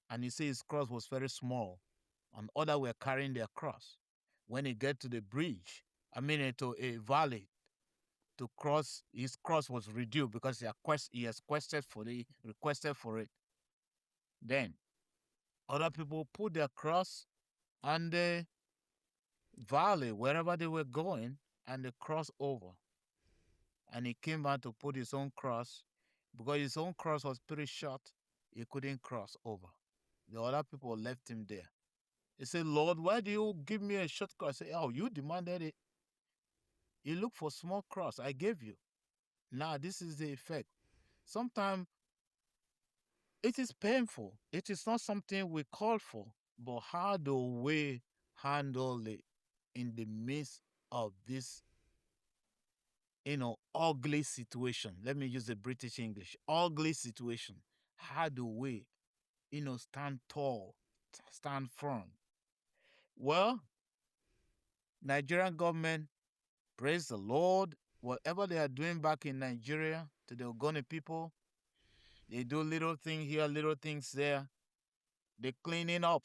and he said his cross was very small, and others were carrying their cross. When he get to the bridge, to a valley to cross, his cross was reduced because he has requested for it. Then other people put their cross on the valley wherever they were going, and they crossed over. And he came back to put his own cross because his own cross was pretty short. He couldn't cross over. The other people left him there. He said, Lord, why do you give me a short cross? I said, oh, you demanded it. You look for small cross. I gave you. Now, this is the effect. Sometimes it is painful. It is not something we call for. But how do we handle it in the midst of this, ugly situation? Let me use the British English. Ugly situation. How do we, stand tall, stand firm? Well, Nigerian government, praise the Lord, whatever they are doing back in Nigeria to the Ogoni people, they do little thing here, little things there. They're cleaning up.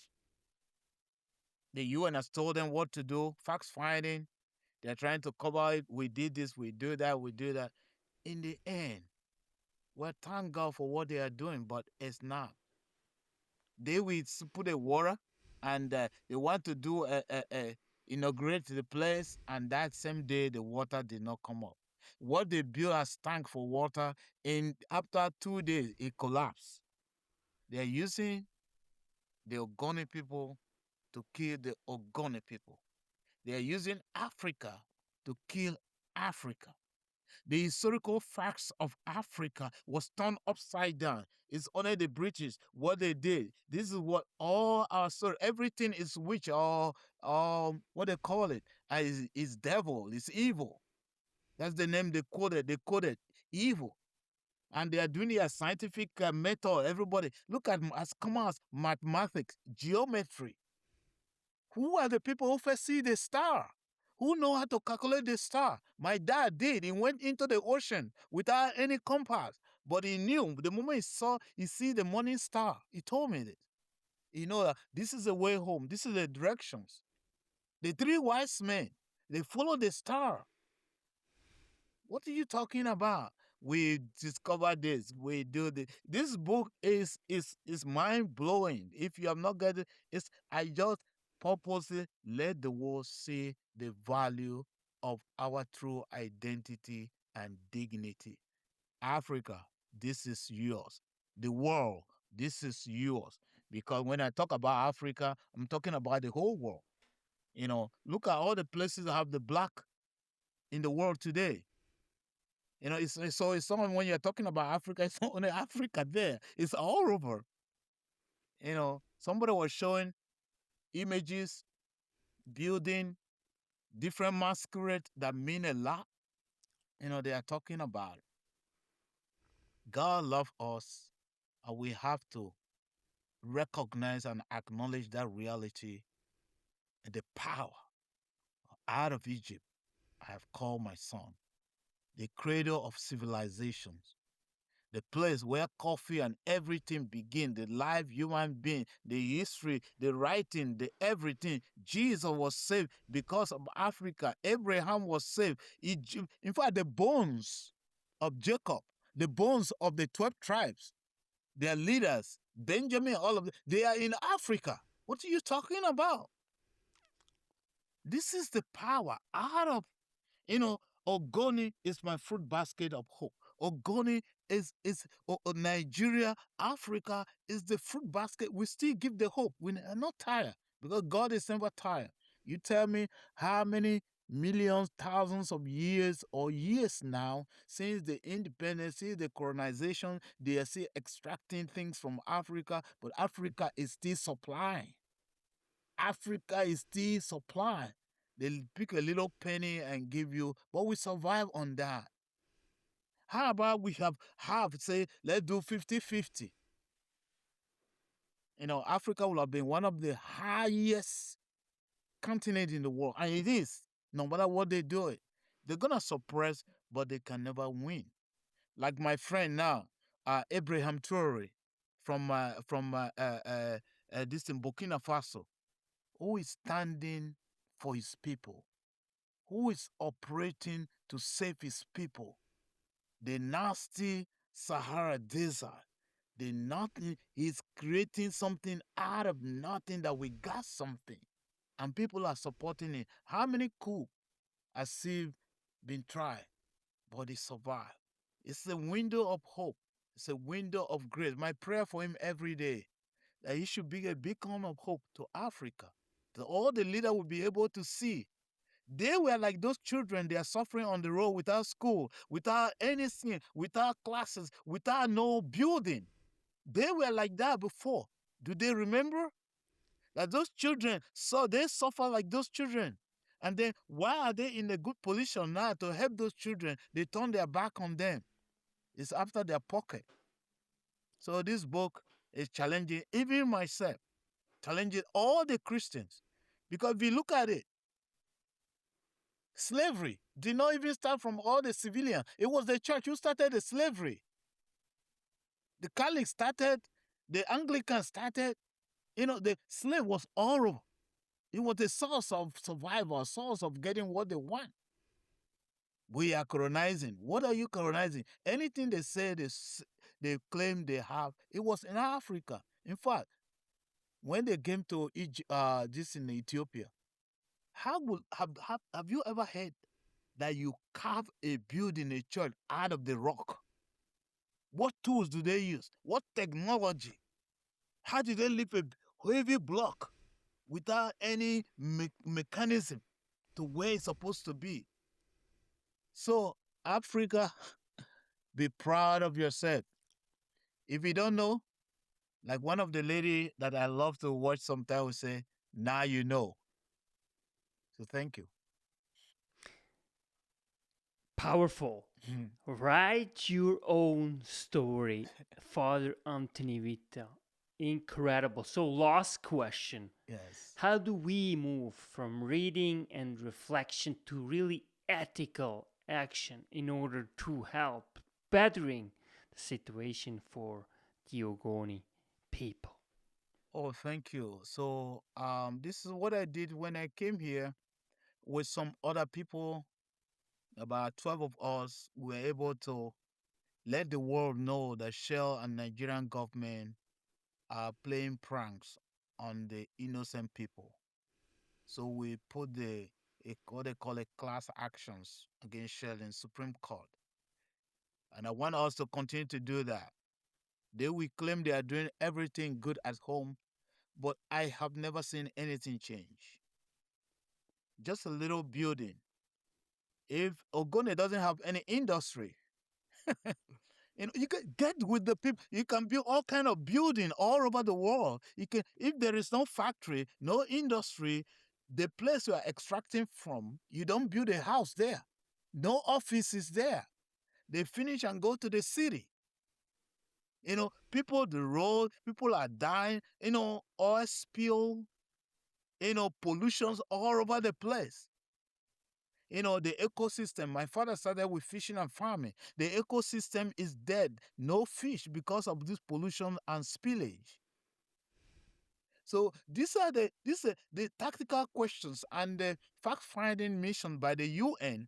The UN has told them what to do, facts finding. They're trying to cover it. We did this, we do that, we do that. In the end, well, thank God for what they are doing, but it's not. They will put a water, and they want to do inaugurate the place, and that same day the water did not come up. What they built as tank for water, in after 2 days it collapsed. They are using the Ogoni people to kill the Ogoni people. They are using Africa to kill Africa. The historical facts of Africa was turned upside down. It's only the British what they did. This is what all our story, everything is witch or what they call it is devil, is evil. That's the name they quoted. They quoted evil, and they are doing it as scientific method. Everybody look at as common as mathematics, geometry. Who are the people who first see the star? Who know how to calculate the star? My dad did. He went into the ocean without any compass, but he knew the moment he see the morning star. He told me this. That this is the way home. This is the directions. The three wise men, they follow the star. What are you talking about? We discover this. We do this. This book is mind blowing. If you have not got it, I just purposely let the world see the value of our true identity and dignity. Africa, this is yours. The world, this is yours. Because when I talk about Africa, I'm talking about the whole world. Look at all the places that have the black in the world today. It's someone when you're talking about Africa, it's not only Africa there, it's all over. Somebody was showing images, building different masquerade that mean a lot. They are talking about it. God loves us, and we have to recognize and acknowledge that reality and the power. Out of Egypt, I have called my son, the cradle of civilizations, the place where coffee and everything begin, the live human being, the history, the writing, the everything. Jesus was saved because of Africa. Abraham was saved. In fact, the bones of Jacob, the bones of the 12 tribes, their leaders, Benjamin, all of them, they are in Africa. What are you talking about? This is the power out of Ogoni is my fruit basket of hope. Ogoni is Nigeria, Africa is the fruit basket. We still give the hope. We are not tired because God is never tired. You tell me how many millions, thousands of years or years now since the independence, since the colonization, they are still extracting things from Africa, but Africa is still supplying. Africa is still supplying. They'll pick a little penny and give you, but we survive on that. How about we have say, let's do 50-50. Africa will have been one of the highest continents in the world, and it is. No matter what they do, they're gonna suppress, but they can never win. Like my friend now, Abraham Traore from this in Burkina Faso, who is standing for his people, who is operating to save his people. The nasty Sahara Desert, the nothing, he's creating something out of nothing that we got something. And people are supporting it. How many coups has he been tried, but he survived? It's a window of hope. It's a window of grace. My prayer for him every day that he should be a beacon of hope to Africa. That all the leaders will be able to see. They were like those children, they are suffering on the road without school, without anything, without classes, without no building. They were like that before. Do they remember? That those children, so they suffer like those children. And then why are they in a good position now to help those children? They turn their back on them. It's after their pocket. So this book is challenging even myself, challenging all the Christians. Because if you look at it, slavery did not even start from all the civilians. It was the church who started the slavery. The Catholics started, the Anglicans started. The slave was horrible. It was a source of survival, a source of getting what they want. We are colonizing. What are you colonizing? Anything they say they claim they have, it was in Africa. In fact, when they came to Egypt, this in Ethiopia, have you ever heard that you carve a building, a church out of the rock? What tools do they use? What technology? How do they lift a heavy block without any mechanism to where it's supposed to be? So, Africa, be proud of yourself. If you don't know, like one of the lady that I love to watch sometimes will say, now you know. So thank you. Powerful. Write your own story, Father Anthony Vita. Incredible. So, last question. Yes. How do we move from reading and reflection to really ethical action in order to help bettering the situation for the Ogoni people? Oh, thank you. So, this is what I did when I came here with some other people. About 12 of us were able to let the world know that Shell and Nigerian government are playing pranks on the innocent people. So we put what they call it class actions against Shell in Supreme Court. And I want us to continue to do that. They will claim they are doing everything good at home, but I have never seen anything change. Just a little building. If Ogoni doesn't have any industry, you can get with the people. You can build all kind of building all over the world. You can, if there is no factory, no industry, the place you are extracting from, you don't build a house there. No office is there. They finish and go to the city. People the road, people are dying. Oil spill. Pollutions all over the place. The ecosystem. My father started with fishing and farming. The ecosystem is dead. No fish because of this pollution and spillage. So these are the tactical questions and the fact-finding mission by the UN.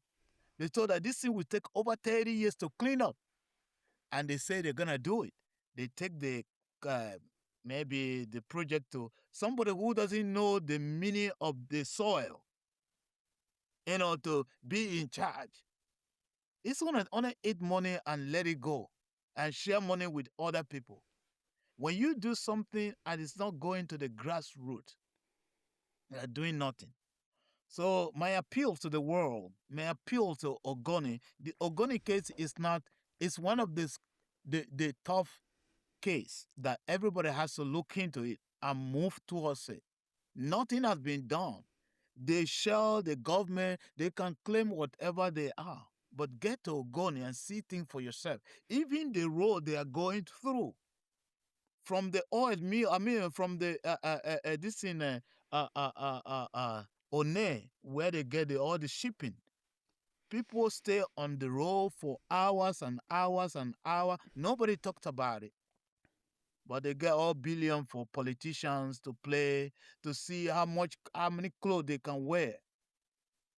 They told that this thing will take over 30 years to clean up. And they say they're going to do it. They take maybe the project to somebody who doesn't know the meaning of the soil, to be in charge. It's going to only eat money and let it go and share money with other people. When you do something and it's not going to the grassroots, you're doing nothing. So my appeal to the world, my appeal to Ogoni, the Ogoni case is not, it's one of the tough case that everybody has to look into it and move towards it. Nothing has been done. They shell the government, they can claim whatever they are. But get to Ogoni and see things for yourself. Even the road they are going through, from the oil mill, from the this in One, where they get all the shipping. People stay on the road for hours and hours and hours. Nobody talked about it. But they get all billion for politicians to play, to see how many clothes they can wear,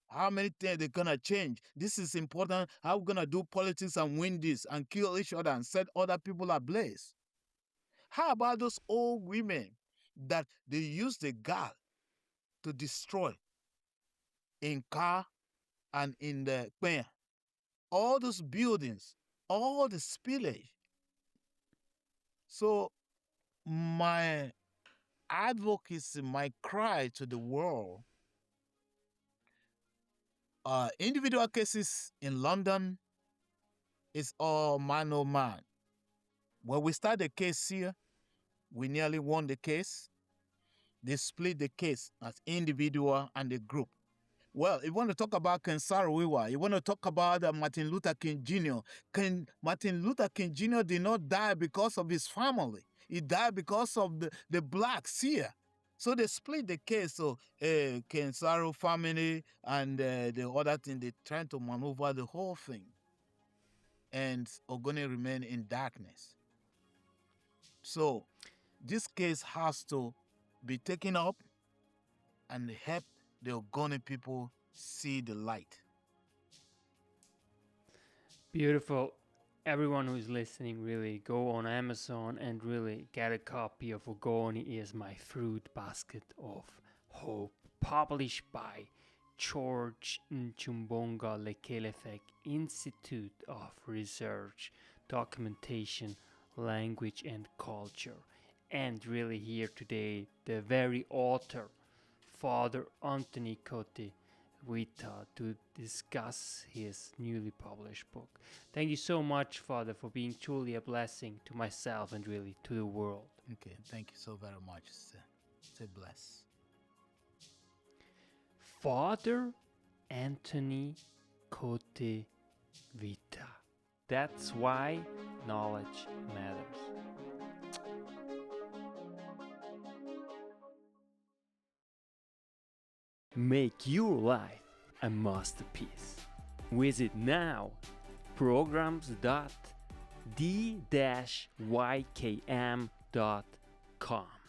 how many things they're gonna change. This is important. How we're gonna do politics and win this and kill each other and set other people ablaze. How about those old women that they use the gas to destroy in car and in the pen? All those buildings, all the spillage. So my advocacy, my cry to the world, individual cases in London is all man or man. When we start the case here, we nearly won the case. They split the case as individual and the group. Well, you want to talk about Ken Saro-Wiwa, you want to talk about Martin Luther King Jr. Martin Luther King Jr. did not die because of his family. He died because of the blacks here. So they split the case. So Ken Saro family and the other thing, they trying to maneuver the whole thing. And Ogoni remain in darkness. So this case has to be taken up and help the Ogoni people see the light. Beautiful. Everyone who is listening, really go on Amazon and really get a copy of Ogoni is My Fruit Basket of Hope, published by George Nchumbonga Lekelefek Institute of Research, Documentation, Language and Culture. And really here today, the very author, Father Anthony Kote-Wiath, to discuss his newly published book. Thank you so much, Father, for being truly a blessing to myself and really to the world. Okay, thank you so very much. Stay blessed. Father Anthony Kote-Wiath. That's why knowledge matters. Make your life a masterpiece. Visit now programs.the-ykm.com.